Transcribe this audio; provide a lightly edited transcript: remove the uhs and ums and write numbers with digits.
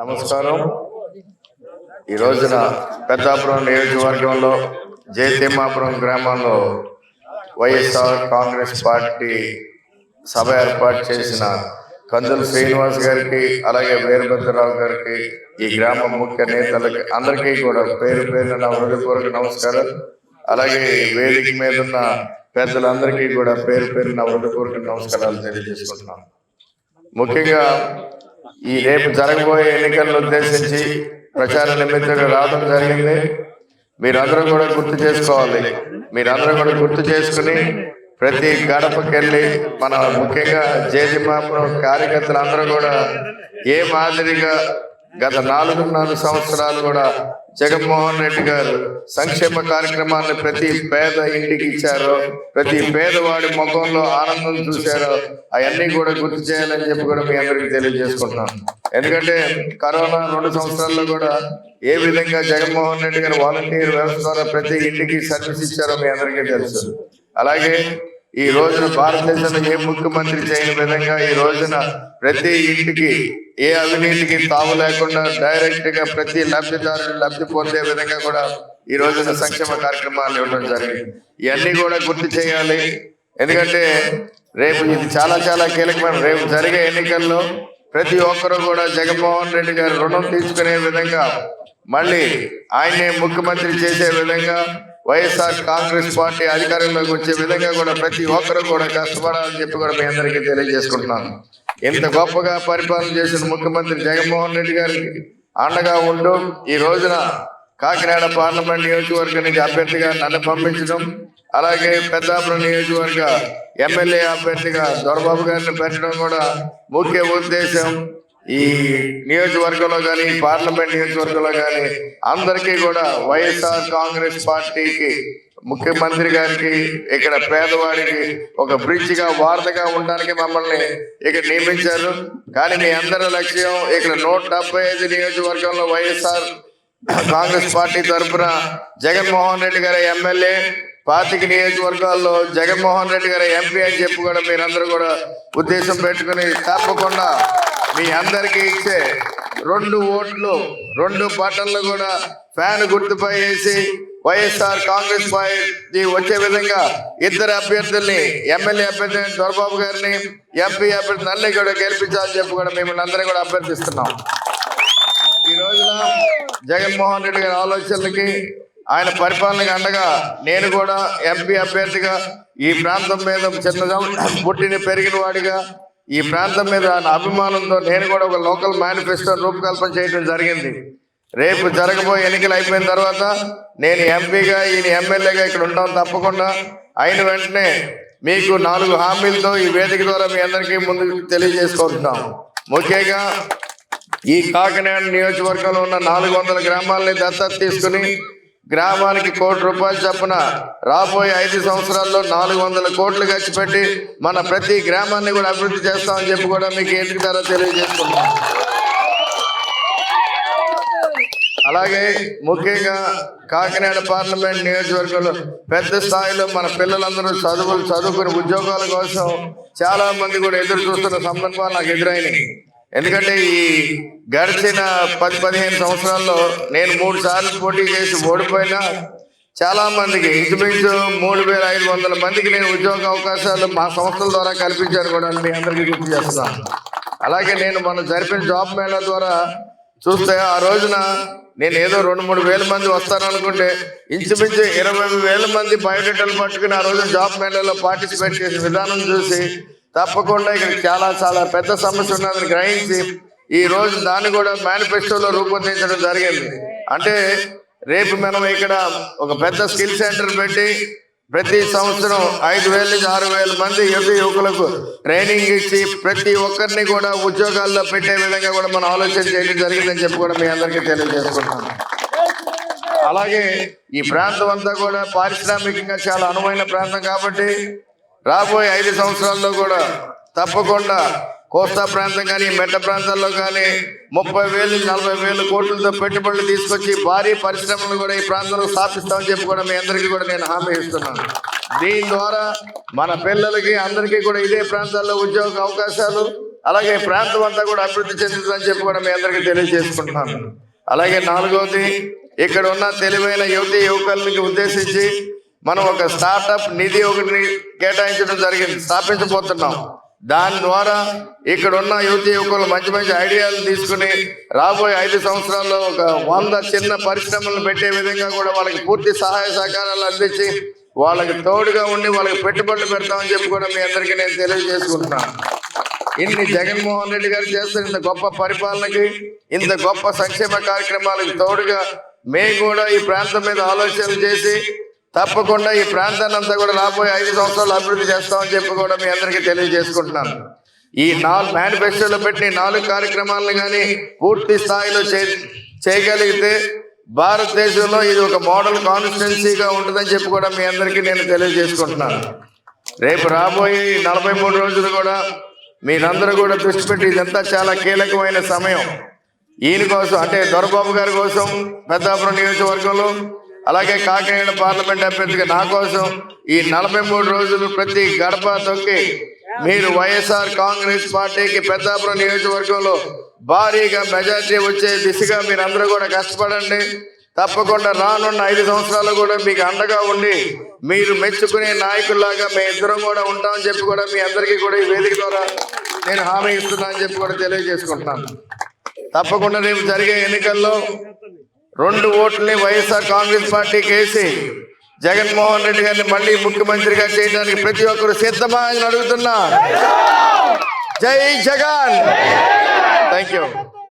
నమస్కారం. ఈ రోజున పెద్దాపురం నియోజకవర్గంలో జయతిమ్మాపురం గ్రామంలో వైఎస్ఆర్ కాంగ్రెస్ పార్టీ సభ ఏర్పాటు చేసిన కందుల శ్రీనివాస్ గారికి, అలాగే వీరభద్రరావు గారికి, ఈ గ్రామ ముఖ్య నేతలకి అందరికీ కూడా పేరు పేరున నా హృదయపూర్వక నమస్కారం. అలాగే వేదిక మీద ఉన్న పెద్దలందరికీ కూడా పేరు పేరున నా హృదయపూర్వక నమస్కారాలు తెలియజేసుకుంటున్నాను. ముఖ్యంగా ఈ రేపు జరగబోయే ఎన్నికలను ఉద్దేశించి ప్రచార నిమిత్తంగా రావడం జరిగింది. మీరందరూ కూడా గుర్తు చేసుకోవాలి. మీరందరూ కూడా గుర్తు చేసుకుని ప్రతి గడపకి వెళ్ళి మన ముఖ్యంగా జయతిమ్మాపురం కార్యకర్తలందరూ కూడా ఏ మాదిరిగా గత 4.5 సంవత్సరాలు కూడా జగన్మోహన్ రెడ్డి గారు సంక్షేమ కార్యక్రమాన్ని ప్రతి పేద ఇంటికి ఇచ్చారో, ప్రతి పేదవాడి ముఖంలో ఆనందం చూశారో, అవన్నీ కూడా గుర్తు చేయాలని చెప్పి కూడా మీ అందరికీ తెలియజేసుకుంటున్నాను. ఎందుకంటే కరోనా 2 సంవత్సరాల్లో కూడా ఏ విధంగా జగన్మోహన్ రెడ్డి గారు వాలంటీర్ వ్యవస్థ ద్వారా ప్రతి ఇంటికి సర్వీస్ ఇచ్చారో మీ అందరికీ తెలుసు. అలాగే ఈ రోజున భారతదేశంలో ఏ ముఖ్యమంత్రి చేయని విధంగా ఈ రోజున ప్రతి ఇంటికి ఏ అవినీతికి తావు లేకుండా డైరెక్ట్ గా ప్రతి లబ్ధిదారులు లబ్ధి పొందే విధంగా కూడా ఈ రోజున సంక్షేమ కార్యక్రమాలు ఇవ్వడం జరిగింది. ఇవన్నీ కూడా గుర్తు చేయాలి. ఎందుకంటే రేపు ఇది చాలా చాలా కీలకమైన రేపు జరిగే ఎన్నికల్లో ప్రతి ఒక్కరూ కూడా జగన్మోహన్ రెడ్డి గారు రుణం తీసుకునే విధంగా, మళ్ళీ ఆయనే ముఖ్యమంత్రి చేసే విధంగా, వైఎస్ఆర్ కాంగ్రెస్ పార్టీ అధికారంలోకి వచ్చే విధంగా కూడా ప్రతి ఒక్కరు కూడా కష్టపడాలని చెప్పి కూడా మీ అందరికీ తెలియజేసుకుంటున్నాను. ఇంత గొప్పగా పరిపాలన చేసిన ముఖ్యమంత్రి జగన్మోహన్ రెడ్డి గారికి అండగా ఉంటూ ఈ రోజున కాకినాడ పార్లమెంట్ నియోజకవర్గం నుంచి అభ్యర్థిగా నన్ను పంపించడం, అలాగే పెద్దాపురం నియోజకవర్గ ఎమ్మెల్యే అభ్యర్థిగా దొరబాబు గారిని పెట్టడం కూడా ముఖ్య ఉద్దేశం. ఈ నియోజకవర్గంలో కానీ పార్లమెంట్ నియోజకవర్గంలో కానీ అందరికీ కూడా వైఎస్ఆర్ కాంగ్రెస్ పార్టీకి ముఖ్యమంత్రి గారికి ఇక్కడ పేదవాడికి ఒక బ్రిడ్జ్ గా వార్తగా ఉండడానికి మమ్మల్ని ఇక్కడ నియమించారు. కానీ మీ అందరి లక్ష్యం ఇక్కడ 175 నియోజకవర్గంలో వైఎస్ఆర్ కాంగ్రెస్ పార్టీ తరఫున జగన్మోహన్ రెడ్డి గారి ఎమ్మెల్యే, 25 నియోజకవర్గాల్లో జగన్మోహన్ రెడ్డి గారి ఎంపీ అని చెప్పి కూడా మీరందరూ కూడా ఉద్దేశం పెట్టుకుని తప్పకుండా మీ అందరికీ ఇచ్చే 2 ఓట్లు 2 బటన్లు కూడా ఫ్యాన్ గుర్తుపై వేసి వైఎస్ఆర్ కాంగ్రెస్ పార్టీ వచ్చే విధంగా 2 అభ్యర్థుల్ని, ఎమ్మెల్యే అభ్యర్థి దొరబాబు గారిని, ఎంపీ అభ్యర్థి నన్ను కూడా గెలిపించాలని చెప్పి కూడా మిమ్మల్ని అందరూ కూడా అభ్యర్థిస్తున్నాం. ఈ రోజున జగన్మోహన్ రెడ్డి గారి ఆలోచనలకి, ఆయన పరిపాలనకి అండగా నేను కూడా ఎంపీ అభ్యర్థిగా ఈ ప్రాంతం మీద చిన్నగా పుట్టిన పెరిగిన వాడిగా ఈ ప్రాంతం మీద అభిమానంతో నేను కూడా ఒక లోకల్ మేనిఫెస్టో రూపకల్పన చేయడం జరిగింది. రేపు జరగబోయే ఎన్నికలు అయిపోయిన తర్వాత నేను ఎంపీగా, ఈయన ఎమ్మెల్యేగా ఇక్కడ ఉంటాం. తప్పకుండా అయిన వెంటనే మీకు 4 హామీలతో ఈ వేదిక ద్వారా మీ అందరికీ ముందుకు తెలియజేసుకుంటున్నాం. ముఖ్యంగా ఈ కాకినాడ నియోజకవర్గంలో ఉన్న 400 గ్రామాలని దత్తత తీసుకుని గ్రామానికి ₹1,00,00,000 చొప్పున రాబోయే 5 సంవత్సరాల్లో 400 కోట్లు ఖర్చు పెట్టి మన ప్రతి గ్రామాన్ని కూడా అభివృద్ధి చేస్తామని చెప్పి కూడా మీకు ఎన్నిక ద్వారా తెలియజేసుకుంటాం. అలాగే ముఖ్యంగా కాకినాడ పార్లమెంట్ నియోజకవర్గంలో పెద్ద స్థాయిలో మన పిల్లలందరూ చదువుకుని ఉద్యోగాల కోసం చాలా మంది కూడా ఎదురు చూస్తున్న సందర్భాలు నాకు ఎదురైనాయి. ఎందుకంటే ఈ గడిచిన 10-15 సంవత్సరాల్లో నేను 3 సార్లు పోటీ చేసి ఓడిపోయినా చాలా మందికి ఇంచుమించు 3,500 మందికి నేను ఉద్యోగ అవకాశాలు మా సంస్థల ద్వారా కల్పించాను కూడా మీ అందరికీ గుర్తు చేస్తున్నాను. అలాగే నేను మన జరిపిన జాబ్ మేళా ద్వారా చూస్తే ఆ రోజున నేను ఏదో 2-3 వేల మంది వస్తారనుకుంటే ఇంచుమించు 20,000 మంది బయోడేటాలు పట్టుకుని ఆ రోజు జాబ్ మేళాలో పార్టిసిపేట్ చేసిన విధానం చూసి తప్పకుండా ఇక్కడ చాలా చాలా పెద్ద సమస్య ఉన్నదని గ్రహించి ఈ రోజు దాన్ని కూడా మేనిఫెస్టోలో రూపొందించడం జరిగింది. అంటే రేపు మనం ఇక్కడ ఒక పెద్ద స్కిల్ సెంటర్ పెట్టి ప్రతి సంవత్సరం 5,000 నుంచి 6,000 మంది యువకులకు ట్రైనింగ్ ఇచ్చి ప్రతి ఒక్కరిని కూడా ఉద్యోగాల్లో పెట్టే విధంగా కూడా మనం ఆలోచన చేయడం జరిగిందని చెప్పి కూడా మీ అందరికీ తెలియజేసుకుంటాం. అలాగే ఈ ప్రాంతం అంతా కూడా పారిశ్రామికంగా చాలా అనువైన ప్రాంతం కాబట్టి రాబోయే 5 సంవత్సరాల్లో కూడా తప్పకుండా కోస్తా ప్రాంతం కానీ మెట్ట ప్రాంతాల్లో కానీ 30,000 నుంచి 40,000 కోట్లతో పెట్టుబడులు తీసుకొచ్చి భారీ పరిశ్రమలు కూడా ఈ ప్రాంతంలో స్థాపిస్తామని చెప్పి కూడా మీ అందరికీ కూడా నేను హామీ ఇస్తున్నాను. దీని ద్వారా మన పిల్లలకి అందరికీ కూడా ఇదే ప్రాంతాల్లో ఉద్యోగ అవకాశాలు, అలాగే ప్రాంతం అంతా కూడా అభివృద్ధి చెందుతుందని చెప్పి కూడా మీ అందరికీ తెలియజేసుకుంటున్నాను. అలాగే 4వది, ఇక్కడ ఉన్న తెలివైన యువతి యువకులకి ఉద్దేశించి మనం ఒక స్టార్టప్ నిధి ఒకటిని కేటాయించడం జరిగింది, స్థాపించబోతున్నాం. దాని ద్వారా ఇక్కడ ఉన్న యువతి యువకులు మంచి మంచి ఐడియాలు తీసుకుని రాబోయే 5 సంవత్సరాల్లో ఒక 100 చిన్న పరిశ్రమలు పెట్టే విధంగా కూడా వాళ్ళకి పూర్తి సహాయ సహకారాలు అందించి వాళ్ళకి తోడుగా ఉండి వాళ్ళకి పెట్టుబడులు పెడతామని చెప్పి కూడా మీ అందరికీ నేను తెలియజేసుకుంటున్నాను. ఇన్ని జగన్మోహన్ రెడ్డి గారు చేస్తున్న ఇంత గొప్ప పరిపాలనకి, ఇంత గొప్ప సంక్షేమ కార్యక్రమాలకు తోడుగా మేము కూడా ఈ ప్రాంతం మీద ఆలోచనలు చేసి తప్పకుండా ఈ ప్రాంతాన్ని అంతా కూడా రాబోయే 5 సంవత్సరాలు అభివృద్ధి చేస్తామని చెప్పి కూడా మీ అందరికీ తెలియజేసుకుంటున్నాను. ఈ 4 మేనిఫెస్టోలో పెట్టిన 4 కార్యక్రమాలను కానీ పూర్తి స్థాయిలో చేయగలిగితే భారతదేశంలో ఇది ఒక మోడల్ కాన్స్టిట్యున్సీగా ఉంటుందని చెప్పి కూడా మీ అందరికీ నేను తెలియజేసుకుంటున్నాను. రేపు రాబోయే 43 రోజులు కూడా మీరందరూ కూడా దృష్టి పెట్టి, ఇదంతా చాలా కీలకమైన సమయం. ఈయన కోసం అంటే దొరబాబు గారి కోసం పెద్దాపురం నియోజకవర్గంలో, అలాగే కాకినాడ పార్లమెంట్ అభ్యర్థిగా నా కోసం ఈ 43 రోజులు ప్రతి గడప తొక్కి మీరు వైఎస్ఆర్ కాంగ్రెస్ పార్టీకి పెద్దాపురం నియోజకవర్గంలో భారీగా మెజార్టీ వచ్చే దిశగా మీరందరూ కూడా కష్టపడండి. తప్పకుండా రానున్న 5 సంవత్సరాలు కూడా మీకు అండగా ఉండి మీరు మెచ్చుకునే నాయకుల్లాగా మీ ఇద్దరం కూడా ఉంటామని చెప్పి కూడా మీ అందరికీ కూడా ఈ వేదిక ద్వారా నేను హామీ ఇస్తున్నానని చెప్పి కూడా తెలియజేసుకుంటున్నాను. తప్పకుండా రేపు జరిగే ఎన్నికల్లో 2 ఓట్లని వైఎస్ఆర్ కాంగ్రెస్ పార్టీకి వేసి జగన్మోహన్ రెడ్డి గారిని మళ్ళీ ముఖ్యమంత్రిగా చేయడానికి ప్రతి ఒక్కరు సిద్ధమా అని అడుగుతున్నా. జై జగన్. Thank you.